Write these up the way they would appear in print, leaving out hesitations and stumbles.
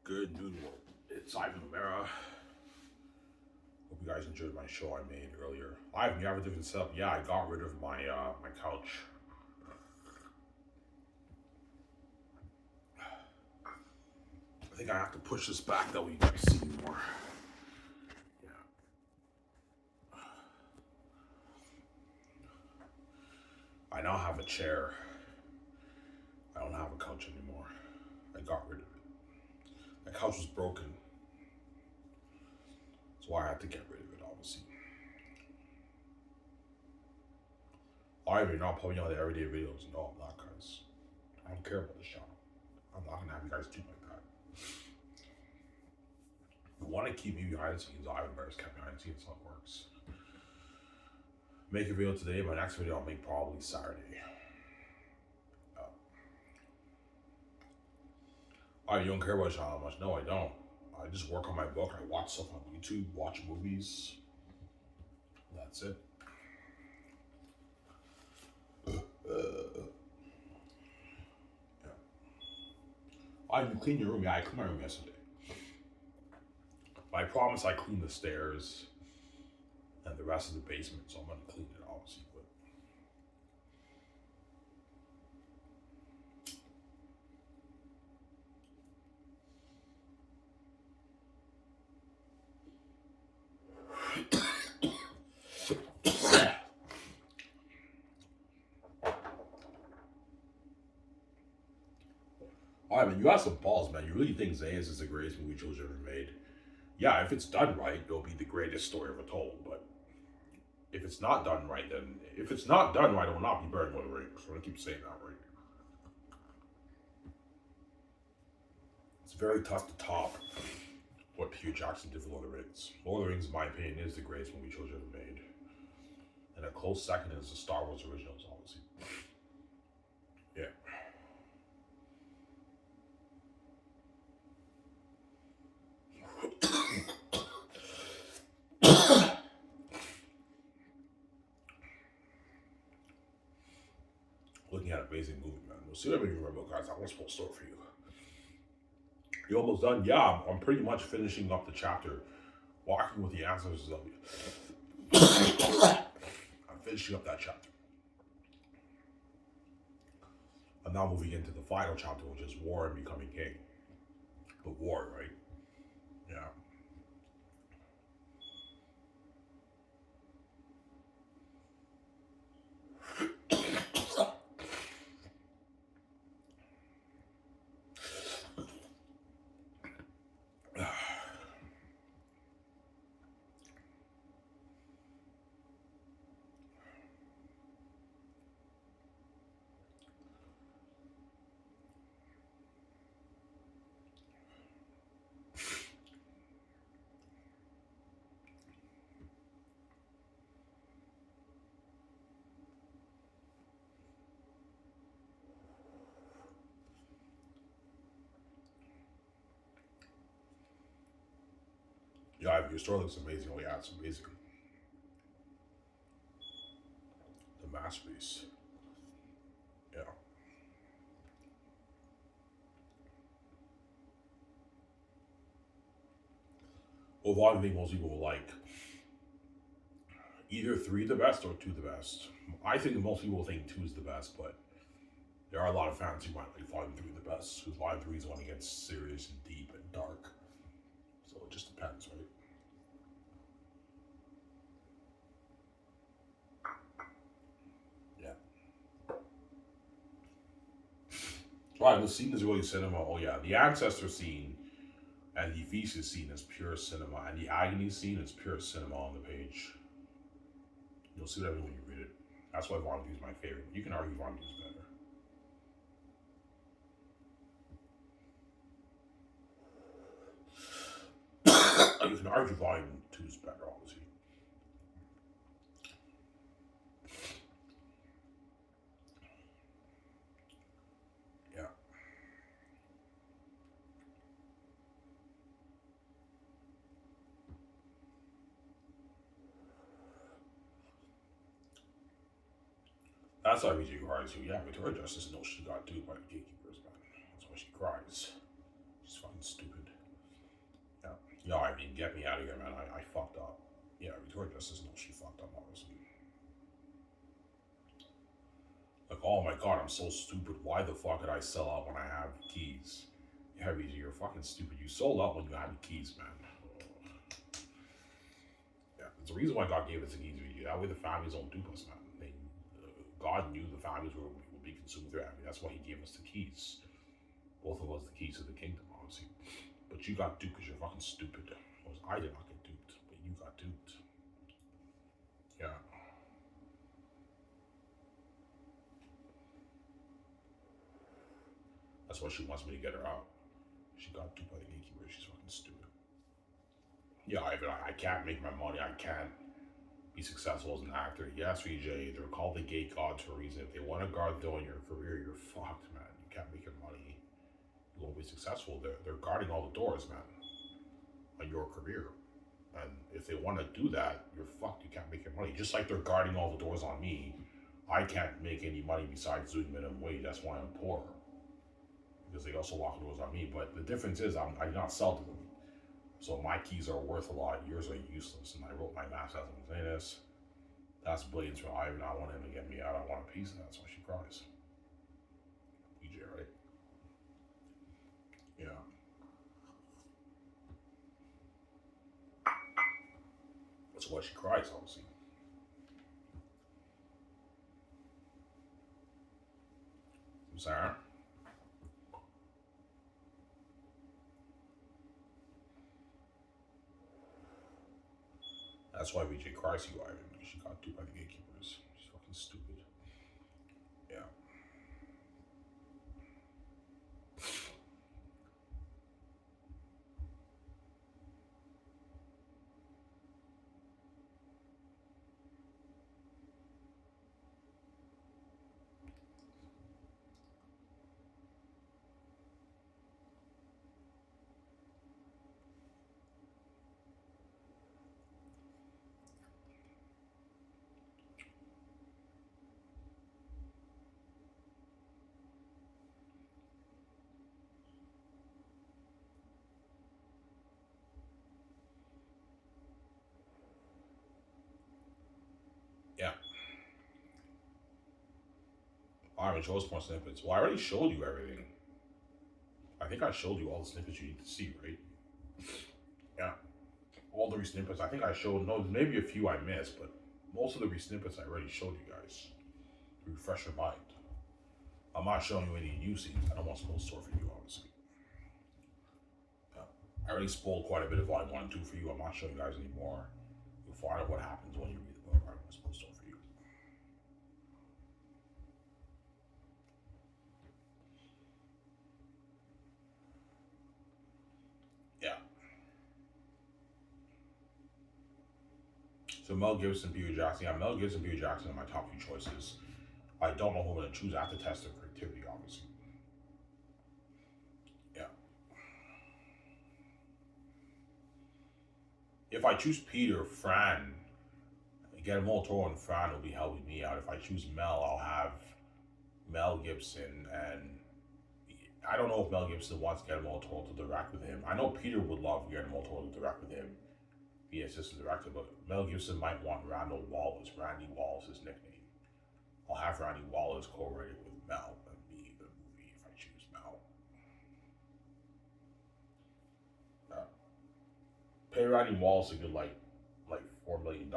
Good noon world. It's Ivan O'Mara. Hope you guys enjoyed my show I made earlier. Ivan, you have a different setup? Yeah, I got rid of my my couch. I think I have to push this back that way you guys see more. Yeah. I now have a chair. I don't have a couch anymore. I got rid of it. The couch was broken. That's why I had to get rid of it, obviously. Alright, you're not putting out the everyday videos. No, I'm not, guys. I don't care about the channel. I'm not gonna have you guys do like that. If you want to keep me behind the scenes, Ivan Bear's kept behind the scenes, how it works. Make a video today, my next video I'll make probably Saturday. Alright, you don't care about the channel much? No, I don't. I just work on my book, I watch stuff on YouTube, watch movies. That's it. You clean your room? Yeah, I cleaned my room yesterday. But I promise I cleaned the stairs and the rest of the basement, so I'm gonna clean it obviously. Alright, man, you got some balls, man. You really think Xanus is the greatest movie children ever made? Yeah, if it's done right, it'll be the greatest story ever told. But if it's not done right, then if it's not done right, it will not be better than Lord of the Rings. I'm gonna keep saying that, right? It's very tough to top what Peter Jackson did for Lord of the Rings. Lord of the Rings, in my opinion, is the greatest movie children ever made. And a close second is the Star Wars originals, obviously. Yeah. Looking at an amazing movie, man. We'll see what you remember, guys. I want to spoil a story for you. You almost done? Yeah, I'm pretty much finishing up the chapter, walking with the ancestors of you. I'm finishing up that chapter. I'm now moving into the final chapter, which is War and Becoming King. The war, right? Yeah. Yeah, your story looks amazing. Oh yeah, it's amazing. The masterpiece. Yeah. Well, I think most people will like either 3 the best or 2 the best. I think most people think 2 is the best, but there are a lot of fans who might like Volume 3 the best, because Volume 3 is when it gets serious and deep and dark. So it just depends, right? Yeah. Right, the scene is really cinema. Oh yeah, the ancestor scene and the feces scene is pure cinema, and the agony scene is pure cinema on the page. You'll see that when you read it. That's why Volume 2 is my favorite. You can argue Volume 2 is better. You can argue Volume 2 is better, obviously. Yeah. That's why Vijay cries. Yeah, Victoria Justice knows she got duped by the gatekeepers, man. That's why she cries. She's fucking stupid. Yo, I mean, get me out of here, man. I fucked up. Yeah, Victoria Justice knows she fucked up, obviously. Like, oh my god, I'm so stupid. Why the fuck did I sell out when I have keys? Yeah, Rita, you're fucking stupid. You sold out when you had the keys, man. Yeah, there's a reason why God gave us the keys to you. That way the families don't dupe us, man. God knew the families would be consumed through it. That's why he gave us the keys. Both of us the keys to the kingdom, obviously. But you got duped because you're fucking stupid. I did not get duped, but you got duped. Yeah. That's why she wants me to get her out. She got duped by the gatekeeper. She's fucking stupid. Yeah, I can't make my money. I can't be successful as an actor. Yes, VJ, they're called the gate gods for a reason. If they want to guard though in your career, you're fucked, man. You can't make your money. You won't be successful. They're guarding all the doors, man, on your career. And if they want to do that, you're fucked. You can't make your money. Just like they're guarding all the doors on me, I can't make any money besides doing minimum wage. That's why I'm poor. Because they also lock the doors on me. But the difference is I do not sell to them. So my keys are worth a lot. Yours are useless. And I wrote my master as Xanus. That's brilliant for Ivan. I want him to get me out. I want a piece of that. That's why she cries. PJ, right? Yeah. That's why she cries, obviously. Sarah? That's why VJ cries you, Ivan, because she got duped by the gatekeepers. She's fucking stupid. Yeah. Yeah. Ivan, show us more snippets. Well, I already showed you everything. I think I showed you all the snippets you need to see, right? Yeah. All the snippets. I think I showed, no, maybe a few I missed, but most of the snippets I already showed you guys. To refresh your mind. I'm not showing you any new scenes. I don't want to spoil the story for you, obviously. I already spoiled quite a bit of Volume 1 and 2 for you. I'm not showing you guys anymore. You'll find out what happens when you read the book. I don't want to spoil the story for you. Yeah. So Mel Gibson, Peter Jackson. Yeah, Mel Gibson, Peter Jackson are my top 2 choices. I don't know who I'm going to choose. I have to test their creativity, obviously. Yeah. If I choose Peter, Fran, Guillermo del Toro and Fran will be helping me out. If I choose Mel, I'll have Mel Gibson, and I don't know if Mel Gibson wants Guillermo del Toro to direct with him. I know Peter would love Guillermo del Toro to direct with him, be assistant director, but Mel Gibson might want Randy Wallace his nickname. I'll have Randy Wallace co-write it with Mel and be the movie if I choose Mel. Pay Randy Wallace a good like $4 million.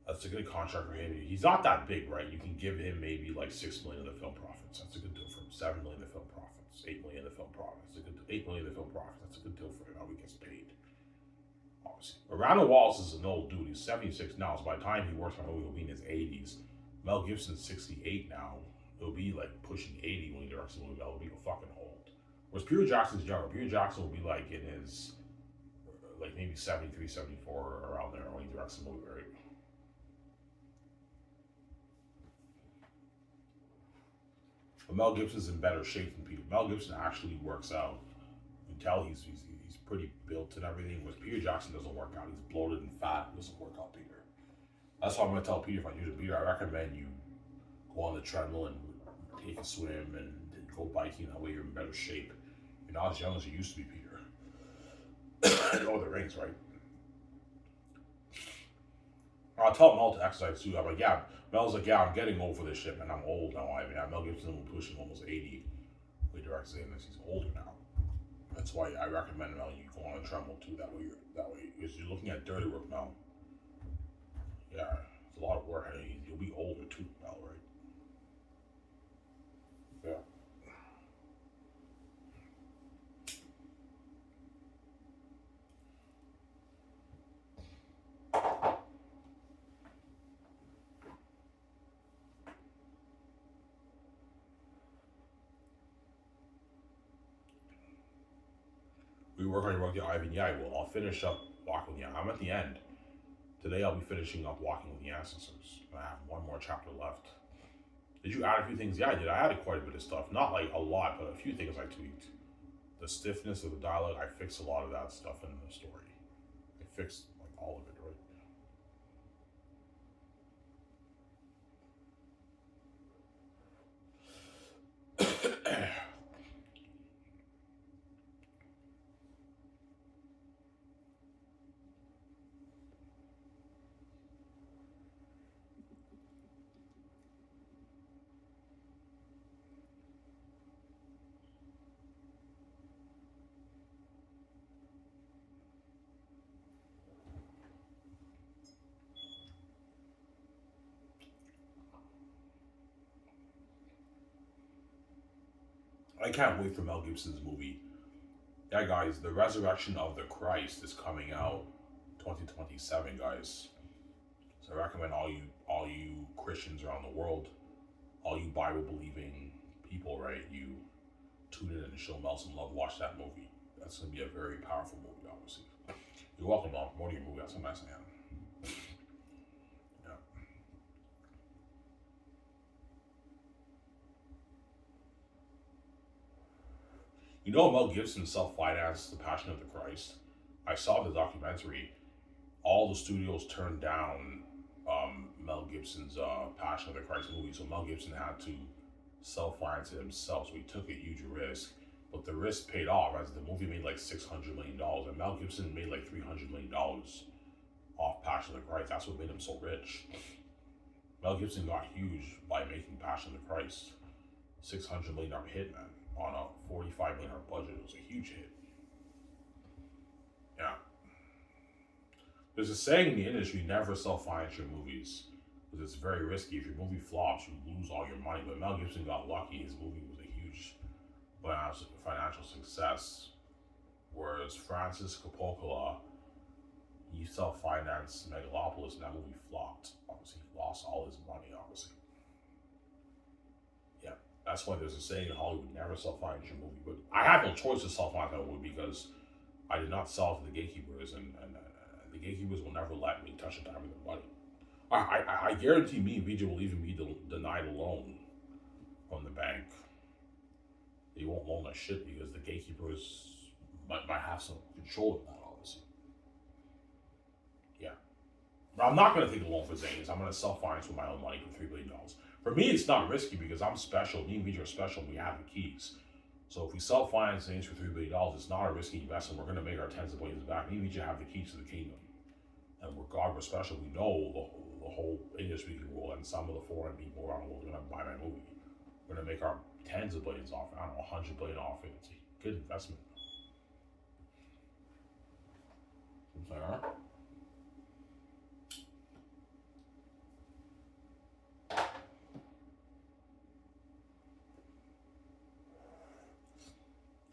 That's a good contract for him. He's not that big, right? You can give him maybe like $6 million of the film profits. That's a good deal for him. $7 million of the film profits. $8 million of the film profits. That's a good $8 million of the film profits. That's a good deal for him. How he gets paid. Obviously, Randall Wallace is an old dude. He's 76 now. So by the time he works on a movie, he'll be in his 80s. Mel Gibson's 68 now. He'll be like pushing 80 when he directs the movie. He'll be fucking old. Whereas Peter Jackson's younger. Peter Jackson will be like in his like maybe 73, 74 around there when he directs the movie, right? But Mel Gibson's in better shape than Peter. Mel Gibson actually works out. You can tell he's pretty built and everything. Whereas Peter Jackson doesn't work out. He's bloated and fat. He doesn't work out, Peter. That's why I'm going to tell Peter, if I use Peter, I recommend you go on the treadmill and take a swim and go biking. That way you're in better shape. You're not as young as you used to be, Peter. Oh, the rings, right? I'll tell Mel to exercise too. I'm like, yeah. Mel's like, yeah, I'm getting old for this shit, man. I'm old now. I mean, Mel Gibson will pushing almost 80. We direct saying this, he's older now. That's why I recommend Mel you go on a treadmill too. That way, because you're looking at dirty work now. Yeah, it's a lot of work. And you'll be older too, Mel, right? Yeah. We work on your Walking Ivan. Yeah, I will. I'll finish up Walking with the I'm at the end. Today I'll be finishing up Walking with the Ancestors. I have one more chapter left. Did you add a few things? Yeah, I did. I added quite a bit of stuff. Not like a lot, but a few things I tweaked. The stiffness of the dialogue, I fixed a lot of that stuff in the story. I fixed like all of it, right? I can't wait for Mel Gibson's movie. Yeah, guys, The Resurrection of the Christ is coming out 2027, guys. So I recommend all you Christians around the world, all you Bible believing people, right? You tune in and show Mel some love. Watch that movie. That's gonna be a very powerful movie, obviously. You're welcome, Mel. More to your movie. That's a nice man. Yeah. You know, Mel Gibson self-financed The Passion of the Christ. I saw the documentary. All the studios turned down Mel Gibson's Passion of the Christ movie, so Mel Gibson had to self-finance it himself. So he took a huge risk, but the risk paid off. As the movie made like $600 million, and Mel Gibson made like $300 million off Passion of the Christ. That's what made him so rich. Mel Gibson got huge by making Passion of the Christ. $600 million hit, man, on a $45 million budget. It was a huge hit. Yeah. There's a saying in the industry: never self-finance your movies, because it's very risky. If your movie flops, you lose all your money. But Mel Gibson got lucky; his movie was a huge financial success. Whereas Francis Coppola, he self-financed Megalopolis, and that movie flopped. Obviously, he lost all his money. Obviously, yeah. That's why there's a saying in Hollywood: never self-finance your movie. But I had no choice to self-finance that movie because I did not sell to the gatekeepers, and the gatekeepers will never let me touch a dime of their money. I guarantee me and VJ will even be denied a loan from the bank. They won't loan us shit because the gatekeepers might have some control of that, obviously. Yeah. But I'm not going to take a loan for Xanus. I'm going to self-finance with my own money for $3 billion. For me, it's not risky because I'm special. Me and VJ are special and we have the keys. So if we self-finance Xanus for $3 billion, it's not a risky investment. We're going to make our tens of billions back. Me and VJ have the keys to the kingdom. And we're God, we're special. We know the whole English-speaking world and some of the foreign people around the world are going to buy my movie. We're going to make our tens of billions off. I don't know, 100 billion off it. It's a good investment. I'm sorry, huh?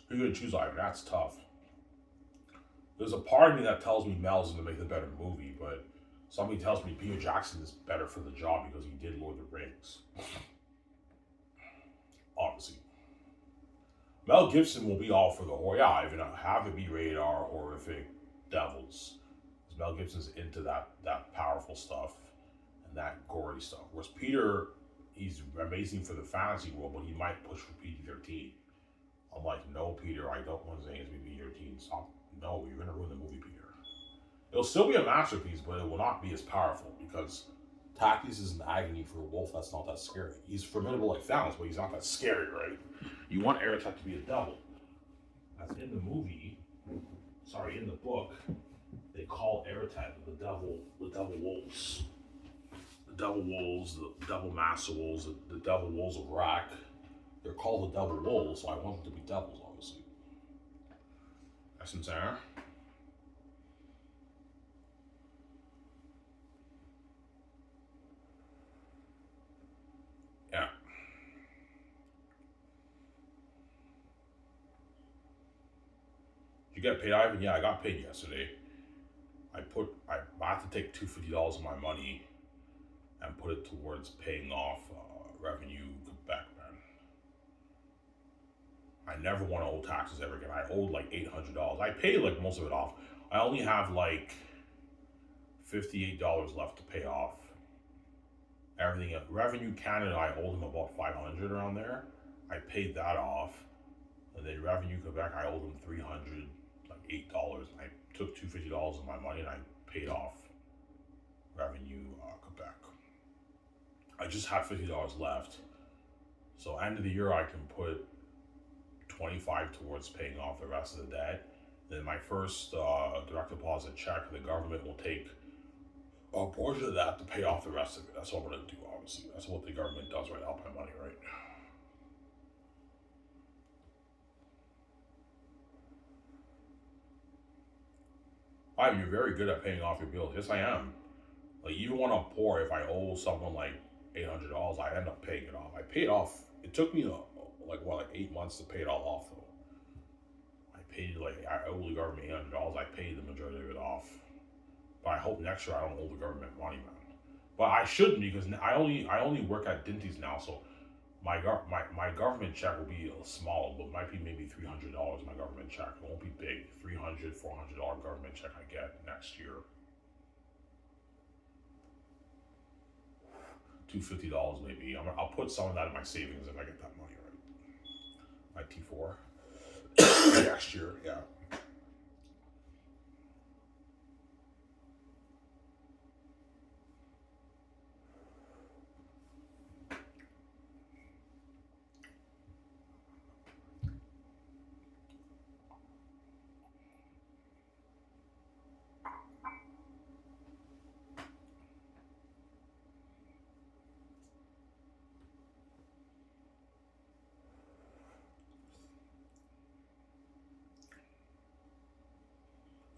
Who you going to choose, Ivan? That's tough. There's a part of me that tells me Mel's going to make the better movie, but somebody tells me Peter Jackson is better for the job because he did Lord of the Rings. Obviously. Mel Gibson will be all for the horror. Yeah, even have it be rated R horrific devils. Because Mel Gibson's into that powerful stuff and that gory stuff. Whereas Peter, he's amazing for the fantasy world, but he might push for PG-13. I'm like, no, Peter, I don't want Xanus to be PG-13. Stop. No, you're going to ruin the movie, Peter. It'll still be a masterpiece, but it will not be as powerful because Takis is an agony for a wolf that's not that scary. He's formidable like Xanus, but he's not that scary, right? You want Aratak to be a devil. That's in the movie. sorry, in the book, they call Eretan the devil wolves. The devil wolves, the devil master wolves, the devil wolves of Rack. They're called the devil wolves, so I want them to be devils, obviously. That's what I'm saying. Yeah. Did you get paid, Ivan? Yeah, I got paid yesterday. I have to take $250 of my money and put it towards paying off revenue Quebec, man. I never want to owe taxes ever again. I owed like $800. I paid like most of it off. I only have like $58 left to pay off everything. Revenue Canada, I owed them about 500 around there. I paid that off, and then Revenue Quebec, I owed them 300, like $8. I took $250 of my money and I paid off Revenue Quebec. I just had $50 left, so end of the year I can put 25 towards paying off the rest of the debt. Then my first direct deposit check, the government will take a portion of that to pay off the rest of it. That's what I'm gonna do, obviously. That's what the government does right now, my money, right? You're very good at paying off your bills. Yes, I am. Like, even when I'm poor, if I owe someone like $800, I end up paying it off. I paid off. It took me like 8 months to pay it all off, though. I owe the government $800. I paid the majority of it off. But I hope next year I don't owe the government money, man. But I shouldn't, because I only work at Dinty's now, so my government check will be small, but might be maybe $300. My government check, it won't be big. $300-$400 government check I get next year. $250 maybe. I'll put some of that in my savings if I get that money, right. My T4 next year, yeah.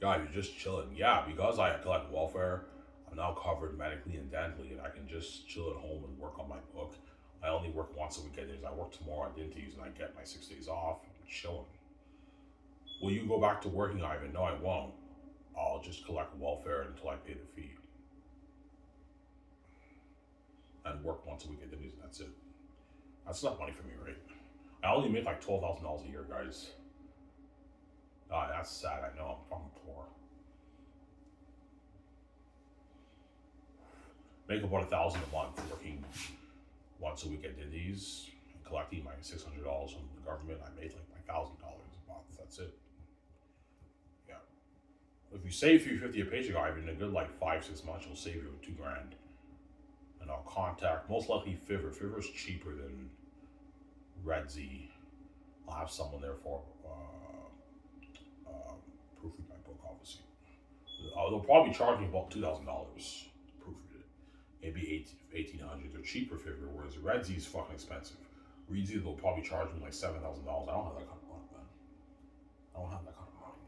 Yeah, you're just chilling. Yeah, because I collect welfare, I'm now covered medically and dentally, and I can just chill at home and work on my book. I only work once a week at days. I work tomorrow at Dinty's and I get my 6 days off. I'm chilling. Will you go back to working, Ivan? No, I won't. I'll just collect welfare until I pay the fee. And work once a week at Dinty's, and that's it. That's enough money for me, right? I only make like $12,000 a year, guys. That's sad. I know. I'm poor. Make about $1,000 a month working once a week at Dinty's and collecting my $600 from the government. I made like my $1,000 a month. That's it. Yeah. If you save $350 a paycheck, Ivan, in a good like 5-6 months, you'll save you $2,000. And I'll contact most likely Fiverr. Fiverr's cheaper than Red Z. I'll have someone there for proofread my book, obviously. They'll probably charge me about $2,000 to proofread it. Maybe $1,800. They're cheaper Fiverr, whereas Red Z is fucking expensive. Red Z, they'll probably charge me like $7,000. I don't have that kind of money, man. I don't have that kind of money,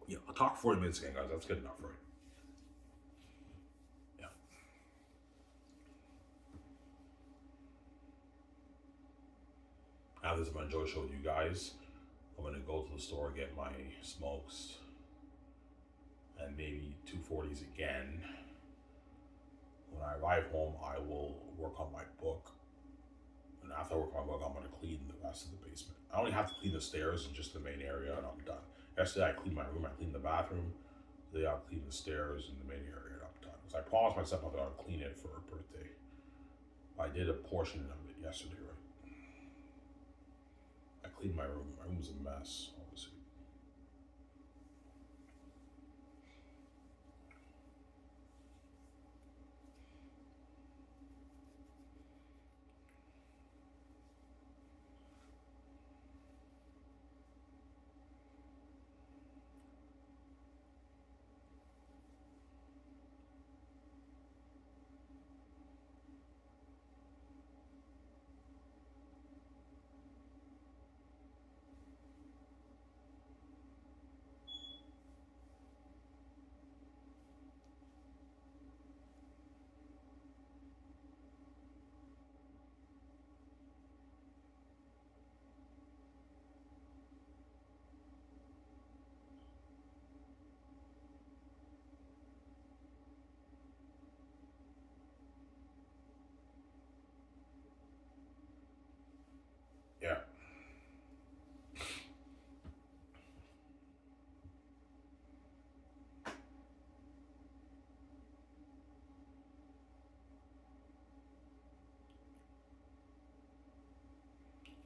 yeah. I'll talk 40 minutes again, guys. That's good enough, right? Now this is my enjoy show with you guys. I'm gonna go to the store, get my smokes and maybe 240s again. When I arrive home, I will work on my book. And after I work on my book, I'm gonna clean the rest of the basement. I only have to clean the stairs and just the main area, and I'm done. Yesterday I cleaned my room, I cleaned the bathroom. Today I'll clean the stairs and the main area, and I'm done. Because I promised myself I would clean it for her birthday. I did a portion of it yesterday, right? I cleaned my room. My room was a mess, obviously.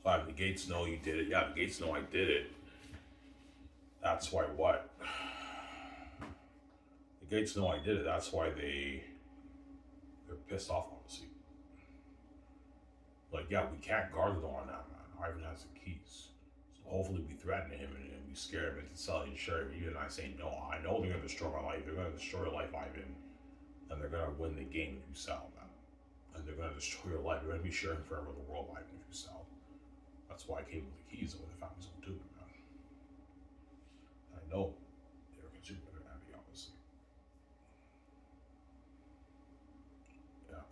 The gates know you did it. Yeah, the gates know I did it. That's why what? The gates know I did it. That's why they're pissed off, obviously. Like, yeah, we can't guard the door on that, man. Ivan has the keys. So hopefully we threaten him and we scare him into selling sheriff. Even I say no. I know they're gonna destroy my life. They're gonna destroy your life, Ivan. And they're gonna win the game if you sell, man. And they're gonna destroy your life. You're gonna be sharing forever the world, Ivan, if you sell. That's why I came with the keys when the family's on too, man. I know they're consuming their happy, obviously. Yeah.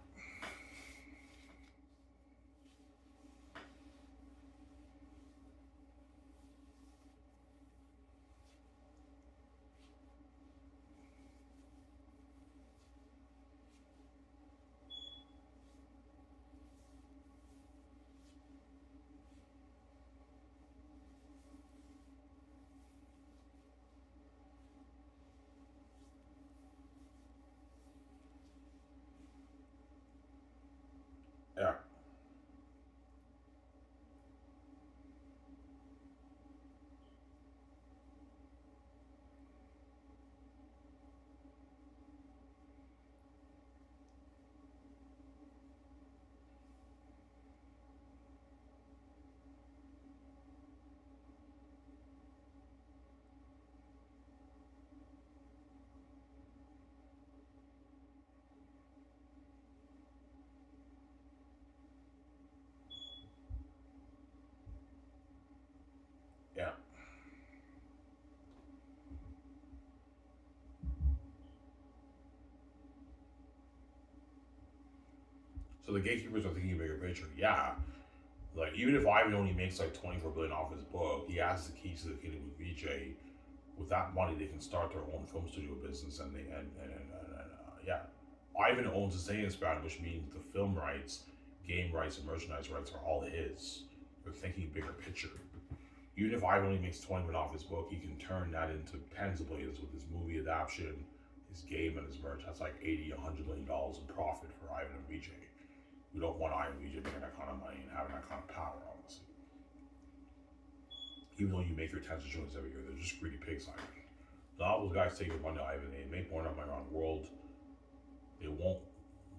Yeah. Yeah. So the gatekeepers are thinking bigger picture. Yeah. Like, even if Ivan only makes like 24 billion off his book, he has the keys to the kingdom with VJ. With that money, they can start their own film studio business, and yeah, Ivan owns the Xanus brand, which means the film rights, game rights, and merchandise rights are all his. They're thinking bigger picture. Even if Ivan only makes 20 million off his book, he can turn that into tens of billions with his movie adaptation, his game, and his merch. That's like 80, $100 million in profit for Ivan and VJ. We don't want Ivan and VJ making that kind of money and having that kind of power, obviously. Even though you make your tens of trillions every year, they're just greedy pigs, Ivan. All those guys take your money, Ivan. They make more than money around the world. They won't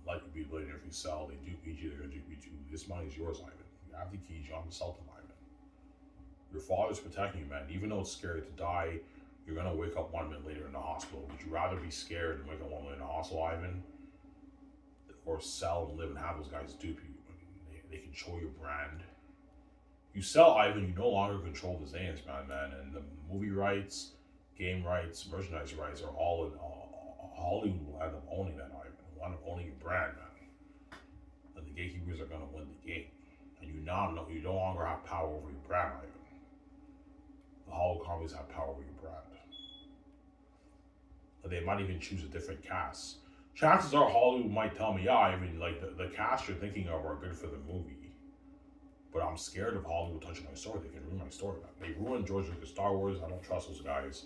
let you be a billionaire if you sell. They dupe you, they're gonna dupe you too. This money is yours, Ivan. You have the keys, you have to sell them, Ivan. Your father's protecting you, man. Even though it's scary to die, you're gonna wake up 1 minute later in the hospital. Would you rather be scared and wake up 1 minute in the hospital, Ivan? Or sell and live and have those guys dupe you? They control your brand. You sell Ivan, you no longer control the Xans, man. And the movie rights, game rights, merchandise rights are all in Hollywood will end up owning that Ivan. Will end up owning your brand, man. And the gatekeepers are gonna win the game. And you now know you no longer have power over your brand, Ivan. The Hollywood companies have power over your brand. And they might even choose a different cast. Chances are Hollywood might tell me, yeah, Ivan, like the cast you're thinking of are good for the movie. But I'm scared of Hollywood touching my story. They can ruin my story. They ruined George Lucas' Star Wars. I don't trust those guys.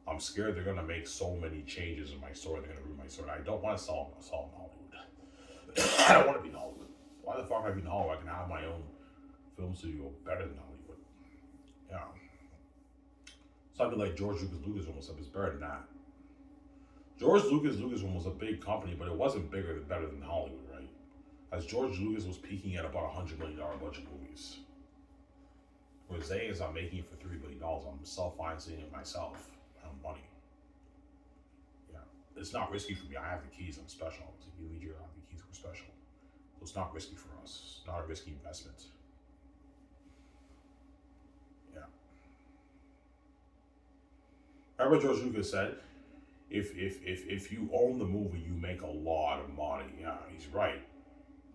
I'm scared they're gonna make so many changes in my story. They're gonna ruin my story. I don't want to sell in Hollywood. I don't want to be in Hollywood. Why the fuck am I be in Hollywood? I can have my own film studio better than Hollywood. Yeah. Something like George Lucas almost up is better than that. George Lucas was a big company, but it wasn't better than Hollywood, right? As George Lucas was peaking at about $100 million budget movies. Whereas Xanus, I'm making it for $3 billion. I'm self-financing it myself. I have money. Yeah. It's not risky for me. I have the keys. I'm special. If you lead your, I have the keys. We're special. So it's not risky for us. It's not a risky investment. Yeah. Remember George Lucas said, if you own the movie, you make a lot of money. Yeah, he's right.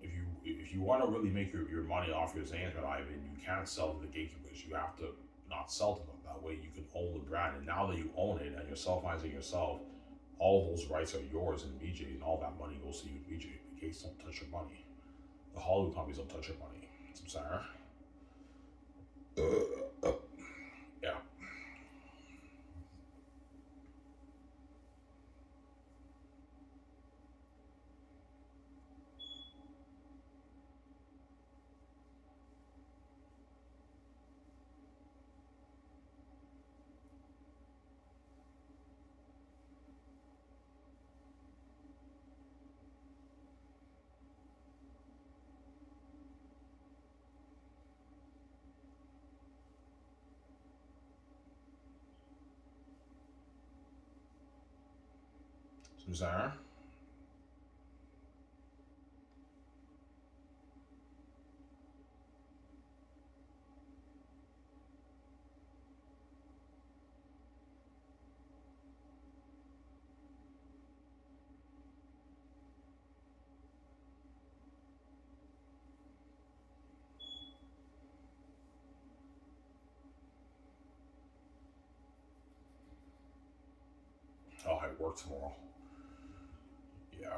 If you want to really make your money off your Xanus, Ivan, you can't sell to the gatekeepers. You have to not sell to them. That way you can own the brand. And now that you own it and you're self-financing yourself, all those rights are yours in BJ, and all that money goes to you in BJ. The gates don't touch your money. The Hollywood companies don't touch your money. I'm sorry. Yeah. Zara? Oh, I work tomorrow. Yeah.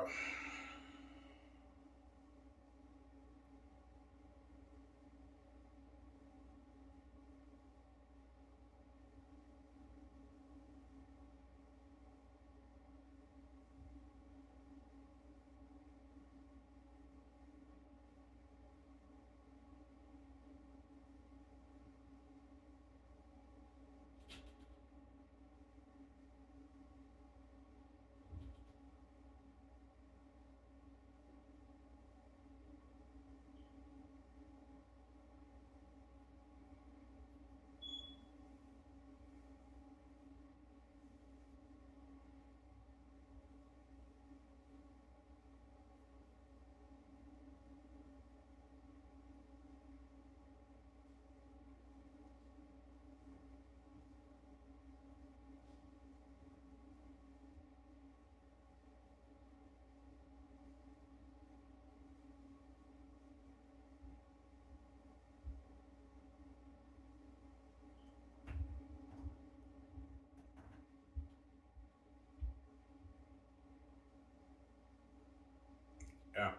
Yeah.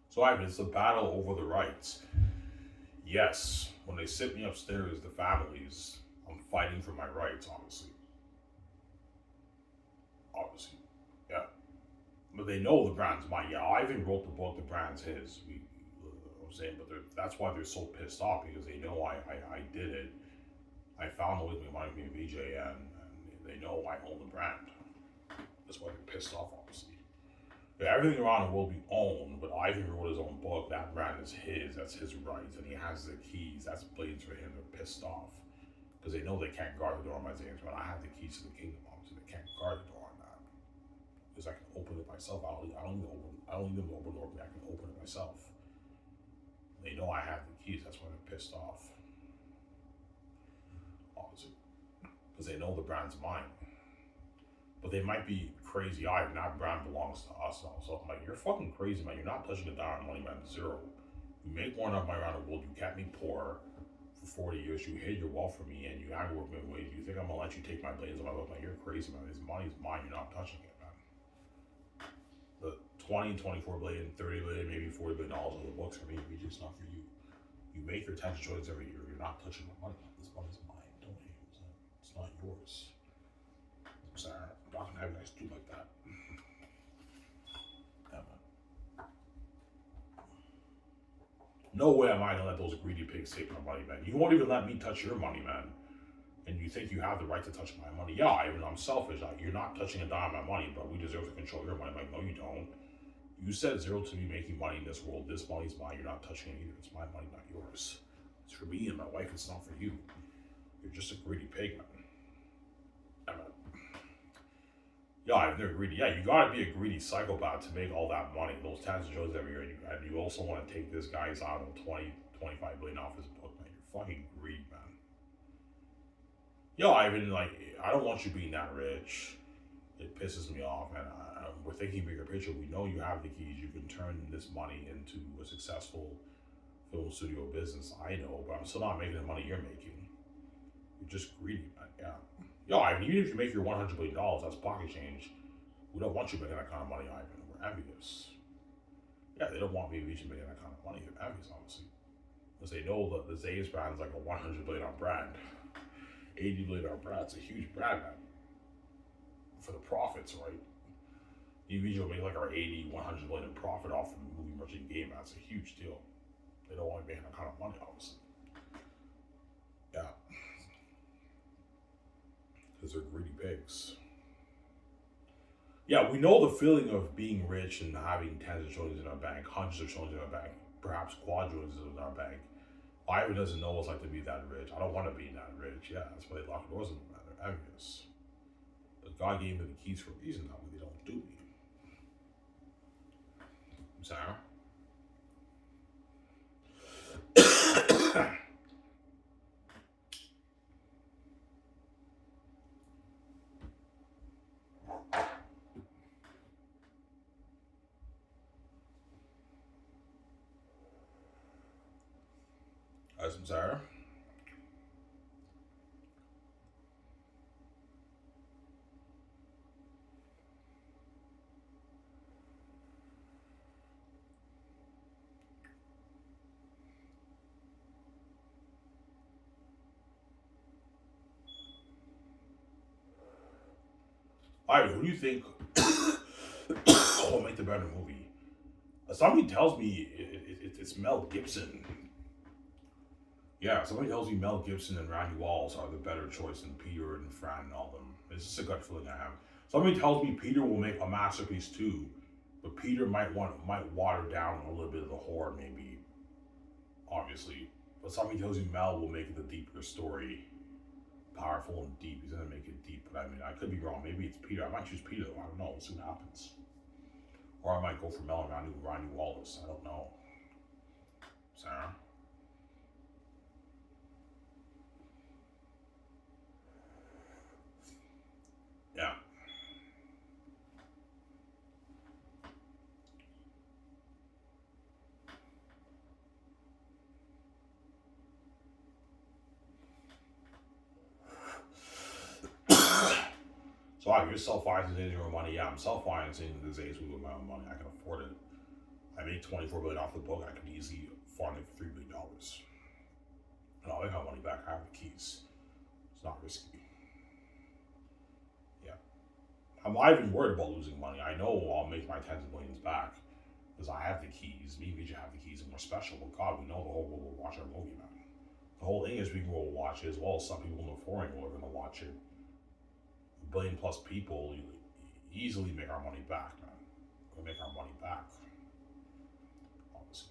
So, Ivan, it's a battle over the rights. Yes, when they sit me upstairs, the families, I'm fighting for my rights, obviously. Obviously. Yeah. But they know the brand's mine. Yeah, Ivan wrote the book, the brand's his. I'm saying, but that's why they're so pissed off because they know I did it. I found a way to make money from VJ and they know I own the brand. That's why they're pissed off, obviously. Yeah, everything around it will be owned, but Ivan wrote his own book. That brand is his. That's his rights, and he has the keys. That's blades for him. They're pissed off because they know they can't guard the door on my Xanus. But I have the keys to the kingdom, obviously. They can't guard the door on that because I can open it myself. I don't need them to open the door. I can open it myself. They know I have the keys. That's why they're pissed off, obviously, because they know the brand's mine. But they might be crazy eyed, and that brand belongs to us now. So I'm like, you're fucking crazy, man. You're not touching a dime of money, man. Zero. You make more than my round of gold. You kept me poor for 40 years. You hid your wealth from me, and you aggravated me ways. You think I'm gonna let you take my blades on my wealth? Man, you're crazy, man. This money's mine. You're not touching it, man. The 20, 24 billion, 30 billion, maybe 40 billion dollars of the books for me. It's just not for you. You make your 10 choices every year. You're not touching my money. This money's mine. Don't hate it. It's not yours. I'm sorry. I'm not gonna have you guys do like that. Yeah, man. No way am I gonna let those greedy pigs take my money, man. You won't even let me touch your money, man. And you think you have the right to touch my money? Yeah, I'm selfish. Like, you're not touching a dime of my money, but we deserve to control your money. I'm like, no, you don't. You said zero to me making money in this world. This money's mine. You're not touching it either. It's my money, not yours. It's for me and my wife. It's not for you. You're just a greedy pig, man. Yeah, man. Yeah, I've never greedy. Yeah, you gotta be a greedy psychopath to make all that money. Those tax shows every year. And you also want to take this guy's, I don't know, 20, 25 billion off his book, man. You're fucking greedy, man. Yo, Ivan, like, I don't want you being that rich. It pisses me off, and we're thinking bigger picture. We know you have the keys. You can turn this money into a successful film studio business. I know, but I'm still not making the money you're making. You're just greedy, man. Yeah. Yo, Ivan, even if you make your $100 billion, that's pocket change. We don't want you making that kind of money, Ivan. We're envious. Yeah, they don't want me reaching making that kind of money. They're envious, obviously. Because they know that the Xanus brand is like a $100 billion brand. $80 billion brand. It's a huge brand, man. For the profits, right? DVG will make like our 80, 100 million in profit off of the movie merchant game. That's a huge deal. They don't want to make that kind of money, obviously. Yeah. Because they're greedy pigs. Yeah, we know the feeling of being rich and having tens of trillions in our bank, hundreds of trillions in our bank, perhaps quadrillions in our bank. Ivan doesn't know what it's like to be that rich. I don't want to be that rich. Yeah, that's why they lock doors on me, man. They're envious. But God gave me the keys for a reason. That way they don't do me. Sarah? Sarah? Ivan, who do you think will make the better movie? Somebody tells me it's Mel Gibson. Yeah, somebody tells me Mel Gibson and Randy Walls are the better choice than Peter and Fran and all them. It's just a gut feeling I have. Somebody tells me Peter will make a masterpiece too, but Peter might water down a little bit of the horror maybe, obviously. But somebody tells me Mel will make it the deeper story, powerful and deep. He's gonna make it deep, but I mean I could be wrong. Maybe it's Peter. I might choose Peter. I don't know. We'll see what happens. Or I might go for Mel and Randy Wallace. I don't know. Sarah. Yeah. So you're self-financing your own money. Yeah, I'm self-financing these days with my own money. I can afford it. I make $24 billion off the book. I can easily fund it for $3 billion, and I'll make my money back. I have the keys. It's not risky. Yeah, I'm not even worried about losing money. I know I'll make my tens of millions back because I have the keys. Me and VJ have the keys, and we're special. But God, we know the whole world will watch our movie, man. The whole English speaking world will watch it as well as some people in the foreign world are going to watch it. A billion plus people easily make our money back, man. We'll make our money back, obviously.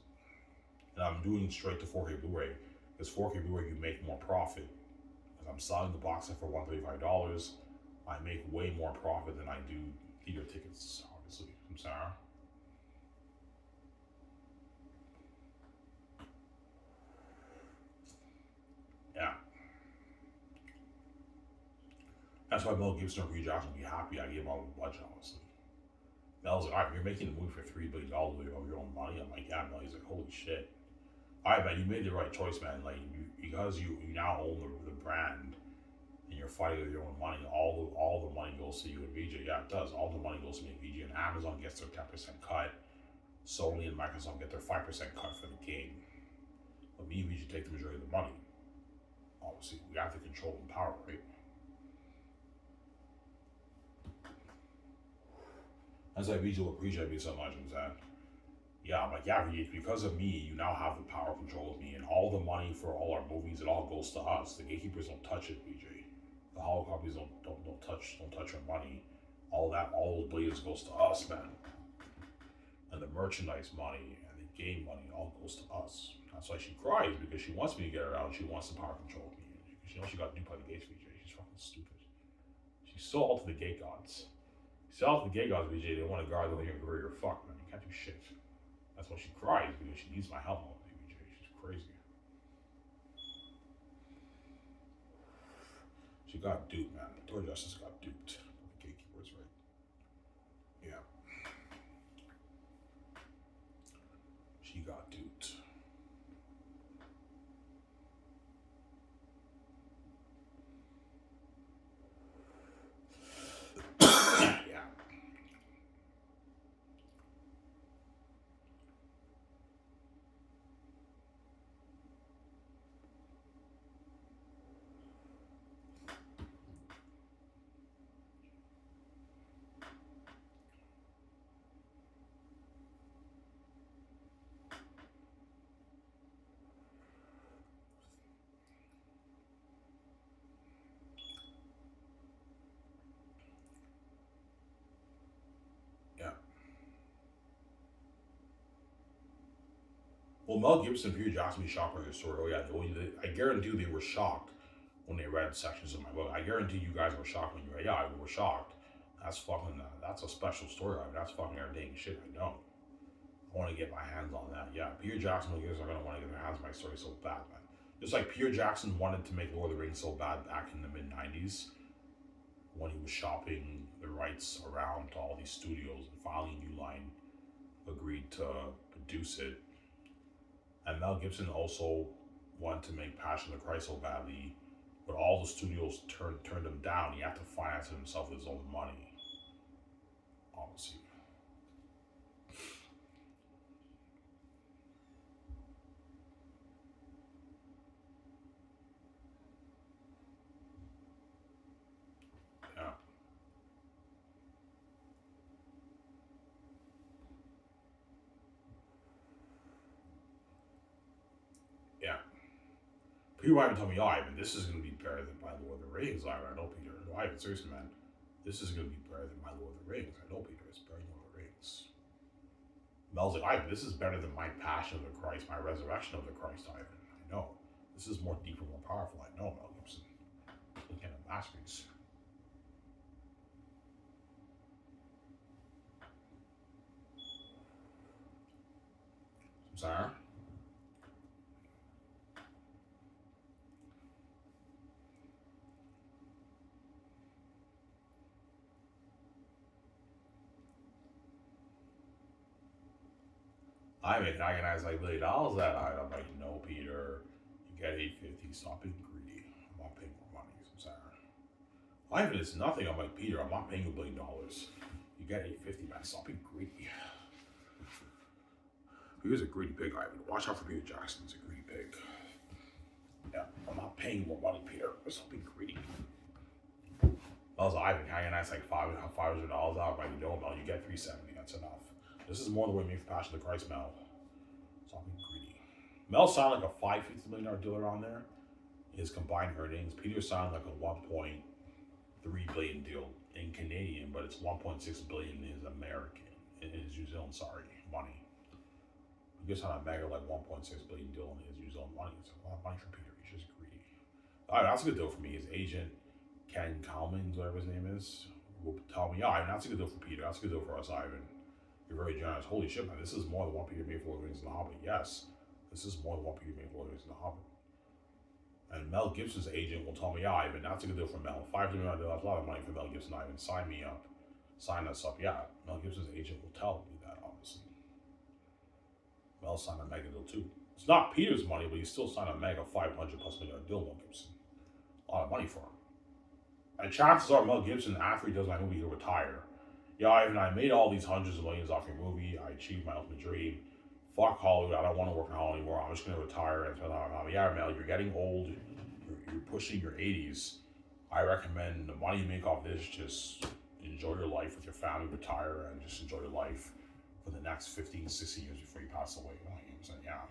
And I'm doing straight to 4K Blu-ray because 4K Blu-ray you make more profit. Because I'm selling the box set for $135, I make way more profit than I do theater tickets, obviously. I'm sorry. Yeah. That's why Mel Gibson or Hugh Jackson would be happy I gave all the budget, honestly. Mel's like, all right, you're making a movie for $3 billion of your own money. I'm like, yeah, Mel. He's like, holy shit. All right, man, you made the right choice, man. Like, because you now own the brand and you're fighting with your own money, all the money goes to you and VJ. Yeah, it does. All the money goes to me and VJ, and Amazon gets their 10% cut. Sony and Microsoft get their 5% cut for the game. But me and VJ take the majority of the money. Obviously, we have to control and power, right? That's why VJ will appreciate me so much. And that, yeah, I'm like, yeah, VJ, because of me, you now have the power control of me, and all the money for all our movies, it all goes to us. The gatekeepers don't touch it, VJ. The hollow copies don't touch our money. All those billions goes to us, man. And the merchandise money and the game money all goes to us. That's why she cries because she wants me to get her out. She wants the power control of me. She knows she got duped by the gates, VJ. She's fucking stupid. She's so out to the gate gods. She's out to the gate gods, VJ. They want to guard them here and your fuck, man. You can't do shit. That's why she cries because she needs my help all day, VJ. She's crazy. She got duped, man. Door Justice got duped. The gatekeepers, right? Yeah. She got duped. Yeah. Well, Mel Gibson and Peter Jackson be shocked by their story. Oh yeah, I guarantee you they were shocked when they read sections of my book. I guarantee you guys were shocked when you read. Yeah, we were shocked. That's fucking. That's a special story. I mean, that's fucking entertaining shit. I know. I want to get my hands on that. Yeah, Peter Jackson and are gonna want to get their hands on my story so bad, man. Just like Peter Jackson wanted to make Lord of the Rings so bad back in the mid '90s when he was shopping the rights around to all these studios, and finally New Line agreed to produce it. And Mel Gibson also wanted to make Passion of the Christ so badly, but all the studios turned him down. He had to finance it himself with his own money, obviously. Yeah, yeah. Peter Ivan told me, "Oh, Ivan, this is gonna be better than my Lord of the Rings." I know, Peter. No, Ivan, seriously, man, this is gonna be better than my Lord of the Rings. I know, Peter. It's better than Lord of the Rings. Mel's like, Ivan, this is better than my Passion of the Christ, my Resurrection of the Christ, Ivan. I know. This is more deeper, more powerful. I know, Mel Gibson. Looking at a masterpiece. I'm sorry. I make organize like $1 million that night. I'm like, no, Peter, you get 850. Stop being greedy. I'm not paying more money. I'm sorry. Ivan, it's nothing. I'm like, Peter, I'm not paying you $1 billion. You get 850, man. Stop being greedy. Peter's a greedy pig, Ivan. Watch out for Peter Jackson. He's a greedy pig. Yeah, I'm not paying you more money, Peter. Stop being greedy. I was Ivan, hanging nice like $500 out. Like, you don't know, you get 370. That's enough. This is more than what we made for Passion of the Christ, Mel. Stop being greedy. Mel signed like a $550 million deal around there. His combined earnings. Peter signed like a 1.3 billion deal in Canadian, but it's 1.6 billion in his American, in his New Zealand, sorry, money. He just signed a mega like 1.6 billion deal in his New Zealand money. It's a lot of money for Peter. He's just greedy. All right, that's a good deal for me. His agent, Ken Kalman, whatever his name is, will tell me, yeah, that's a good deal for Peter. That's a good deal for us, Ivan. You're very generous. Holy shit, man. This is more than what Peter made for Lord of the Rings and the Hobbit. Yes, this is more than what Peter made for Lord of the Rings and the Hobbit. And Mel Gibson's agent will tell me, yeah, Ivan, that's a good deal for Mel. $5 million, that's a lot of money for Mel Gibson, Ivan. Sign me up. Sign us up. Yeah, Mel Gibson's agent will tell me that, obviously. Mel signed a mega deal too. It's not Peter's money, but he still signed a mega 500 plus million deal, Mel Gibson. A lot of money for him. And chances are Mel Gibson, after he does my movie, he'll retire. Yeah, Ivan, I made all these hundreds of millions off your movie. I achieved my ultimate dream. Fuck Hollywood. I don't want to work in Hollywood anymore. I'm just going to retire and spend time on Hollywood. Yeah, Mel, you're getting old. You're pushing your 80s. I recommend the money you make off this, just enjoy your life with your family, retire, and just enjoy your life for the next 15, 16 years before you pass away. You know what I'm saying? Yeah.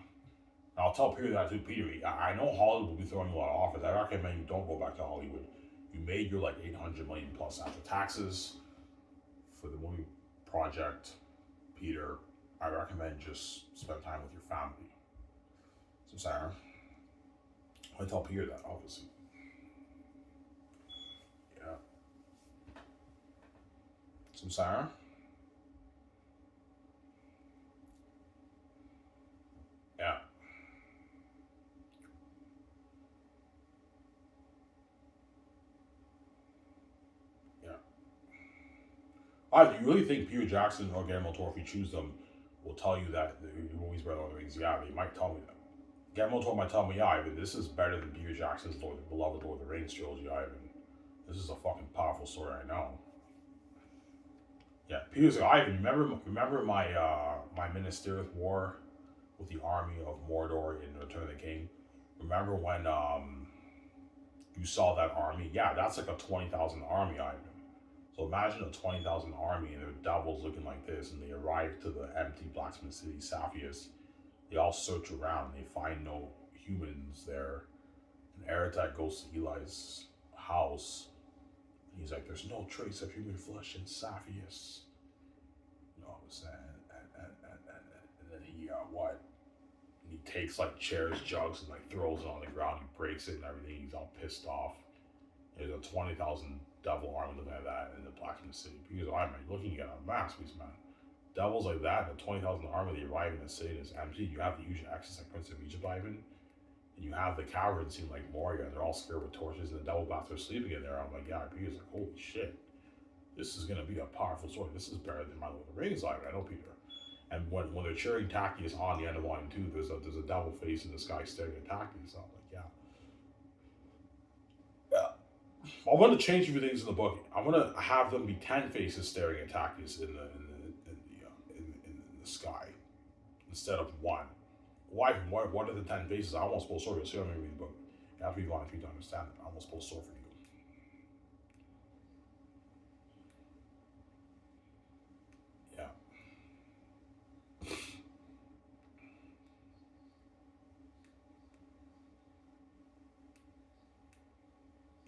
And I'll tell Peter that too. Peter, I know Hollywood will be throwing you a lot of offers. I recommend you don't go back to Hollywood. You made your like 800 million plus after taxes for the movie project, Peter. I recommend just spend time with your family. So Sarah, I tell Peter that obviously. Yeah. So Sarah. Yeah. Yeah. Do you really think Peter Jackson or Guillermo del Toro, if you choose them, will tell you that the movie's better than the Rings? Yeah, they might tell me that. Guillermo del Toro might tell me, yeah, Ivan, this is better than Peter Jackson's beloved Lord of the Rings trilogy, Ivan. This is a fucking powerful story, I know. Yeah, Peter's like, Ivan, remember my ministerial war with the army of Mordor in Return of the King? Remember when you saw that army? Yeah, that's like a 20,000 army, Ivan. So imagine a 20,000 army and their devils looking like this, and they arrive to the empty blacksmith city, Saphius. They all search around, and they find no humans there. And Aratak goes to Eli's house, and he's like, "There's no trace of human flesh in Saphius." You know what I'm saying? And then he what? takes like chairs, jugs, and like throws it on the ground. He breaks it and everything. He's all pissed off. There's a 20,000 devil army looking at that in the Blacksmith City. Because Iron Man, you're looking at a masterpiece, man. Devils like that, and a 20,000 army, they arrive in the city that's empty. You have the usual access like Prince of Egypt Ivan. And you have the coward scene like Moria, and they're all scared with torches, and the devil bats are sleeping in there. I'm like, yeah, Peter's like, holy shit. This is gonna be a powerful story. This is better than my Lord of the Rings live. I know Peter. And when they're cheering Tactius on the end of volume 2, there's a devil face in the sky staring at Tactius. So I'm like, yeah. I want to change a few things in the book. I want to have them be 10 faces staring at Tactius in the sky instead of one. Why? What are the 10 faces? I almost spoil story. You'll see how I'm reading the book. You have to be volume 3 to understand it. I almost spoil story for you. Yeah.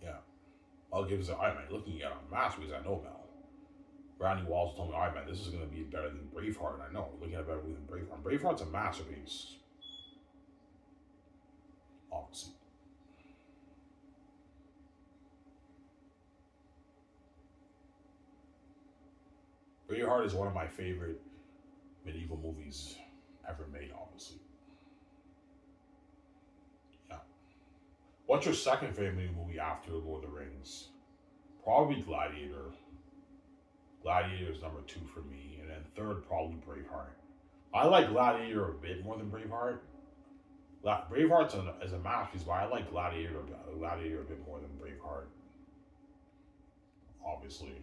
Yeah. I'll give us an Iron Man. Looking at a masterpiece, I know Mel. Randy Walls told me, Iron Man, this is going to be better than Braveheart. I know. Looking at it better than Braveheart. Braveheart's a masterpiece. Obviously. Braveheart is one of my favorite medieval movies ever made, obviously. Yeah. What's your second favorite medieval movie after Lord of the Rings? Probably Gladiator. Gladiator is number 2 for me, and then third probably Braveheart. I like Gladiator a bit more than Braveheart. Braveheart's is a masterpiece, but I like Gladiator a bit more than Braveheart. Obviously,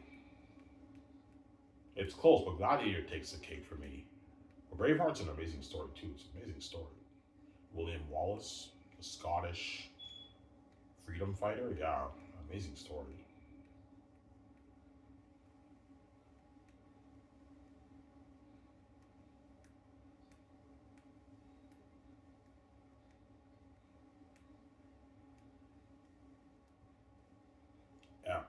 it's close, but Gladiator takes the cake for me. But Braveheart's an amazing story too. It's an amazing story. William Wallace, the Scottish freedom fighter, yeah, amazing story. Yeah.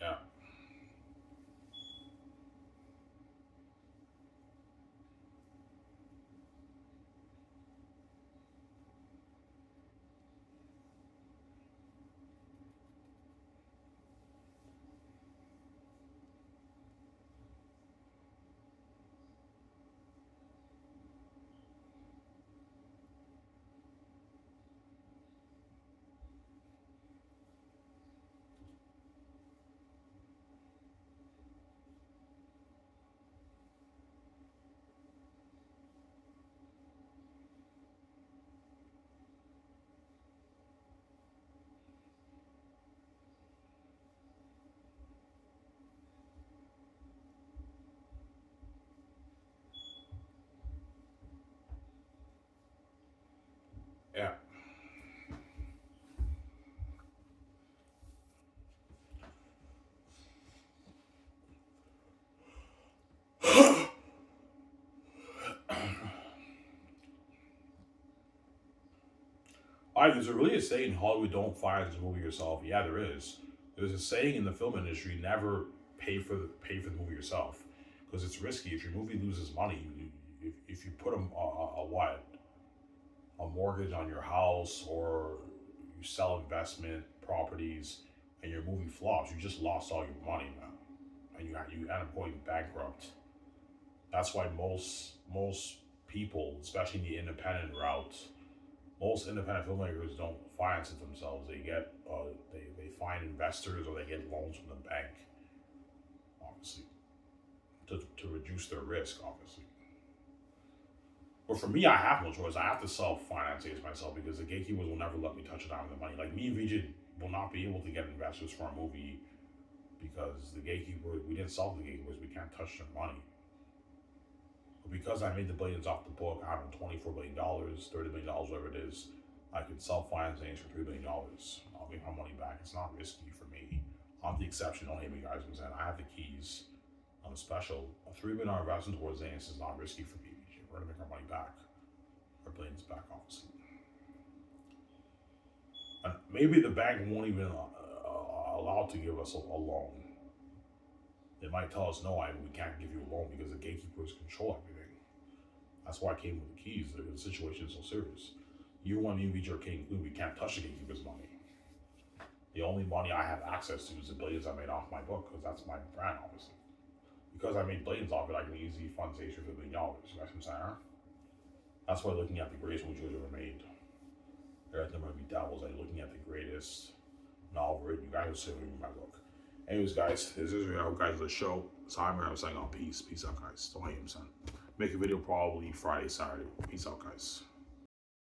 Yeah. Yeah. There's a really a saying, Hollywood don't finance a movie yourself. Yeah, there is. There's a saying in the film industry, never pay for the movie yourself, because it's risky. If your movie loses money, if you put a mortgage on your house, or you sell investment properties and your movie flops, you just lost all your money, man, and you end up going bankrupt. That's why most people, especially in the independent route, most independent filmmakers don't finance it themselves. They get they find investors, or they get loans from the bank, obviously, to reduce their risk, obviously. But for me, I have no choice. I have to self finance it myself, because the gatekeepers will never let me touch a dime of the money. Like me and Vijay will not be able to get investors for our movie, because the gatekeeper, we didn't sell to the gatekeepers. We can't touch their money. But because I made the billions off the book, I don't know, $24 billion, $30 billion, whatever it is, I could self-finance things for $3 million. I'll make my money back. It's not risky for me. I'm the exception. Don't hate me, guys. I'm saying I have the keys. I'm a special. A $3 million investment towards Xanus is not risky for me. We're gonna make our money back. Our blade's back, obviously. And maybe the bank won't even allow to give us a loan. They might tell us, no, we can't give you a loan because the gatekeepers control everything. That's why I came with the keys. The situation is so serious. You want me to be your king and queen, we can't touch the gatekeeper's money. The only money I have access to is the billions I made off my book, because that's my brand, obviously. Because I made billions off it, I can easily fund stage for $1 billion. You guys what I'm saying? That's why looking at the greatest movies ever made. Everything might be devils, like looking at the greatest novel written. You guys will see reading my book. Anyways, guys, this is your guys the show. So I'm saying, peace. Peace out, guys. Don't hate him, son. Make a video probably Friday, Saturday. Peace out, guys.